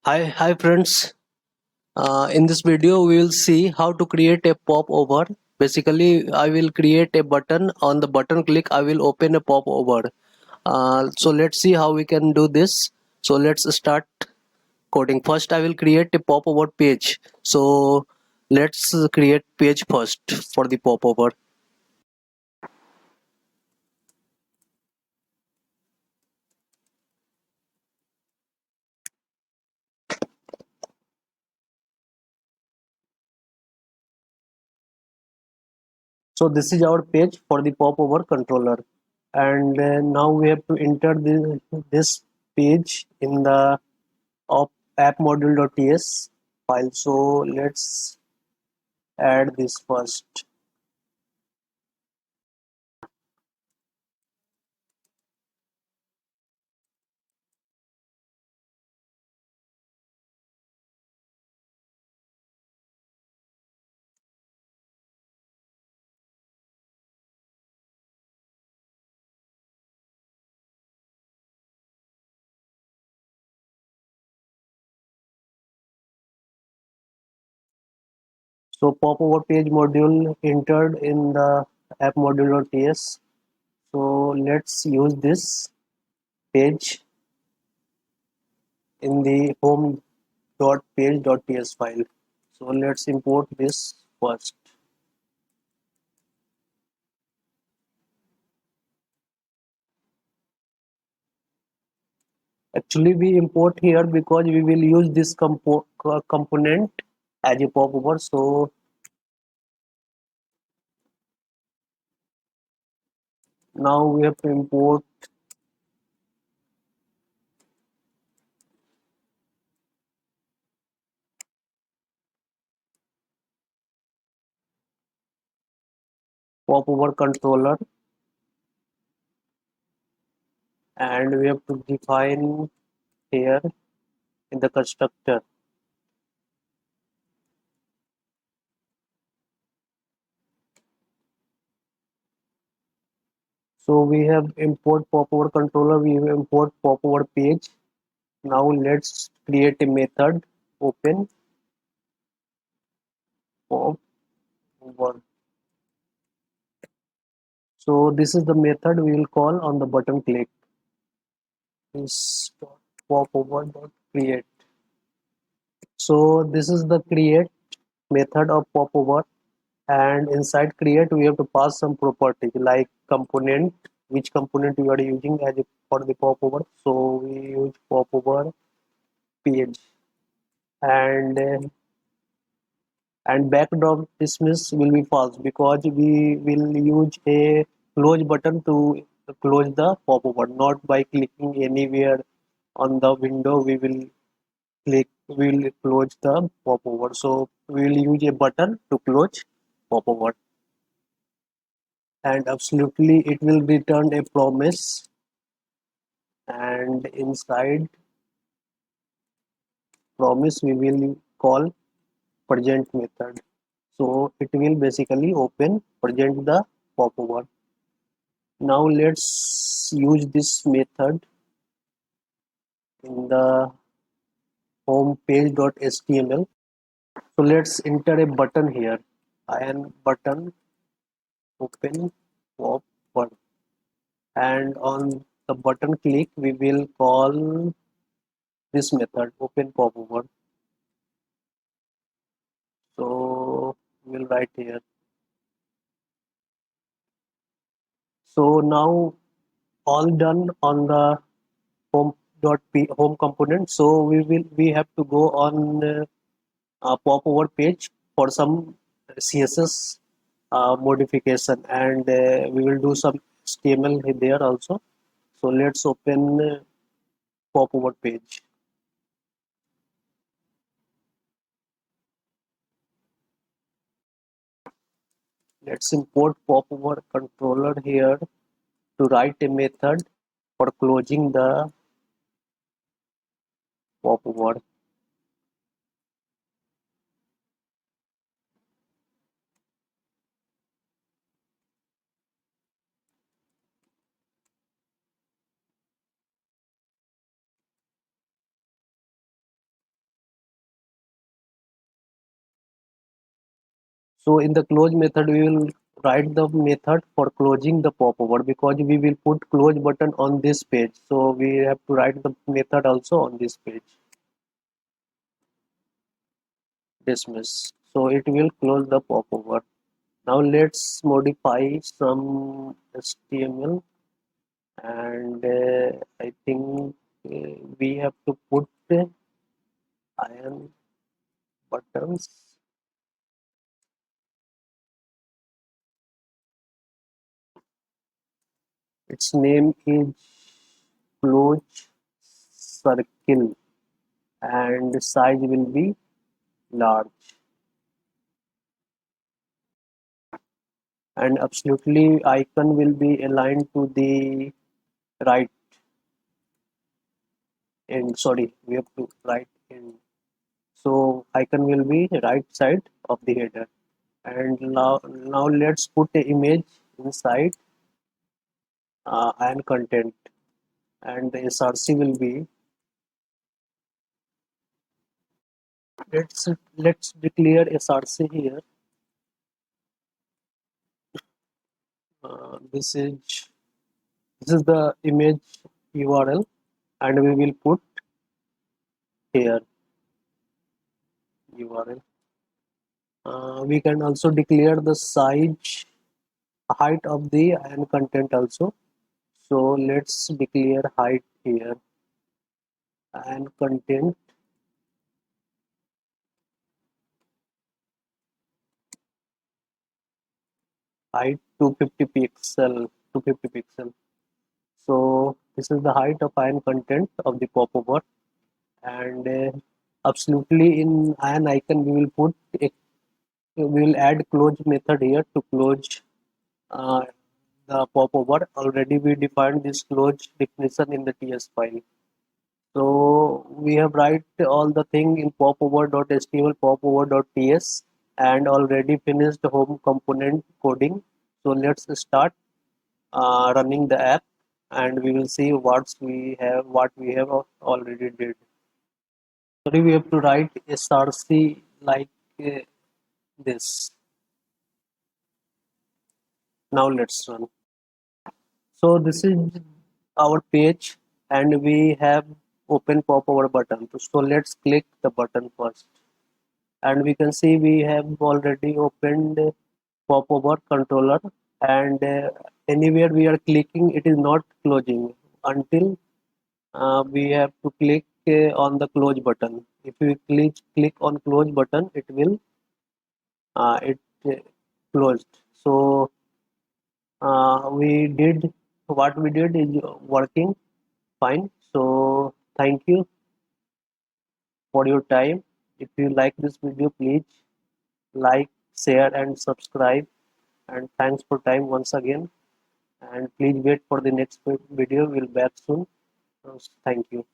Hi friends. In this video, we will see how to create a popover. Basically, I will create a button. On the button click, I will open a popover. So let's see how we can do this. So let's start coding. First, I will create a popover page. So let's create page first for the popover. So this is our page for the popover controller, and now we have to enter this page in the of app module.ts file. So let's add this first. So popover page module entered in the app module.ts. So let's use this page in the home.page.ts file. So let's import this first. Actually, we import here because we will use this component as a popover. So now we have to import popover controller, and we have to define here in the constructor. So we have import popover controller, we have import popover page. Now let's create a method, open popover. So this is the method we will call on the button click. Is popover dot create. So this is the create method of popover, and inside create we have to pass some property like component, which component we are using as a, for the popover. So we use popover page, and backdrop dismiss will be false because we will use a close button to close the popover, not by clicking anywhere on the window we will close the popover. So we will use a button to close popover, and absolutely it will return a promise, and inside promise we will call present method. So it will basically open present the popover. Now let's use this method in the home page.html. So let's enter a button here, and button open pop one, and on the button click we will call this method open popover. So we'll write here. So now all done on the home component. So we have to go on popover page for some CSS modification, and we will do some HTML there also. So let's open popover page. Let's import popover controller here to write a method for closing the popover. So in the close method, we will write the method for closing the popover, because we will put close button on this page. So we have to write the method also on this page. Dismiss. So it will close the popover. Now let's modify some HTML, and I think we have to put iron buttons. Its name is close circle, and size will be large, and absolutely icon will be aligned to the right end. Sorry, we have to right end. So icon will be right side of the header. And now let's put the image inside and content, and the src will be, let's let's declare src here. This is the image url, and we will put here url. We can also declare the size, height of the and content also. So let's declare height here, and content height 250 pixel. So this is the height of iron content of the popover. And absolutely in iron icon we will put we will add close method here to close uh, the popover. Already we defined this close definition in the ts file. So we have write all the thing in popover.html, popover.ts, and already finished the home component coding. So let's start running the app, and we will see what we have already did. Sorry, we have to write src like uh, this. Now let's run. So this is our page, and we have open popover button. So let's click the button first, and we can see we have already opened popover controller, and anywhere we are clicking it is not closing until we have to click on the close button. If we click on close button, it closed. So we did what we did is working fine. So thank you for your time. If you like this video, please like, share, and subscribe. And thanks for time once again. And please wait for the next video. We'll back soon. Thank you.